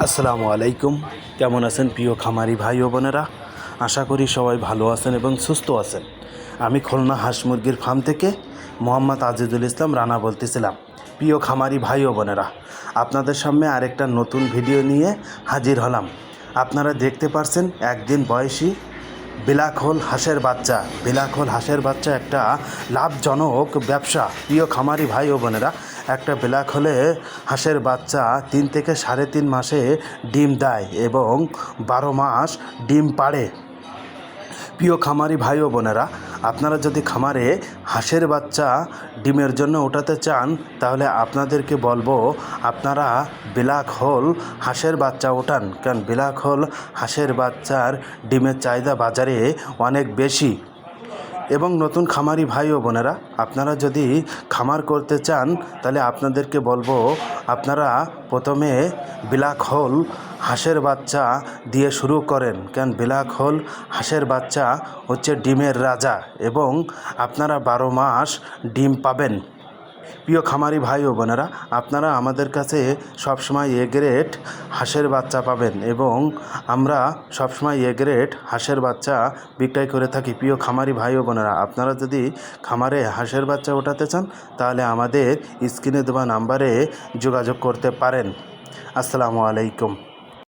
আসসালামু আলাইকুম। কেমন আছেন প্রিয় খামারি ভাই ও বোনেরা? আশা করি সবাই ভালো আছেন এবং সুস্থ আছেন। আমি খুলনা হাঁস মুরগির ফার্ম থেকে মোহাম্মদ আজিজুল ইসলাম রানা বলতেছিলাম। প্রিয় খামারি ভাই ও বোনেরা, আপনাদের সামনে আরেকটা নতুন ভিডিও নিয়ে হাজির হলাম। আপনারা দেখতে পারছেন একদিন বয়সী ব্ল্যাক হোল হাঁসের বাচ্চা একটা লাভজনক ব্যবসা। প্রিয় খামারি ভাই ও বোনেরা, একটা ব্ল্যাক হোলে হাঁসের বাচ্চা 3 থেকে 3.5 মাসে ডিম দেয় এবং 12 মাস ডিম পাড়ে। প্রিয় খামারি ভাই ও বোনেরা, আপনারা যদি খামারে হাঁসের বাচ্চা ডিমের জন্য ওঠাতে চান, তাহলে আপনাদেরকে বলবো আপনারা ব্ল্যাক হোল হাঁসের বাচ্চা ওঠান। কারণ ব্ল্যাক হোল হাঁসের বাচ্চার ডিমের চাহিদা বাজারে অনেক বেশি। এবং নতুন খামারি ভাই ও বোনেরা, আপনারা যদি খামার করতে চান, তাহলে আপনাদেরকে বলবো আপনারা প্রথমে ব্ল্যাক হোল হাঁসের বাচ্চা দিয়ে শুরু করেন। কারণ ব্ল্যাক হোল হাঁসের বাচ্চা হচ্ছে ডিমের রাজা এবং আপনারা 12 মাস ডিম পাবেন। প্রিয় খামারি ভাই ও বোনেরা, আপনারা আমাদের কাছে সবসময় এ গ্রেড হাঁসের বাচ্চা পাবেন এবং আমরা সবসময় এ গ্রেড হাঁসের বাচ্চা বিক্রয় করে থাকি। প্রিয় খামারি ভাই ও বোনেরা, আপনারা যদি খামারে হাঁসের বাচ্চা ওঠাতে চান, তাহলে আমাদের স্ক্রিনে দেওয়া নাম্বারে যোগাযোগ করতে পারেন। আসসালামু আলাইকুম।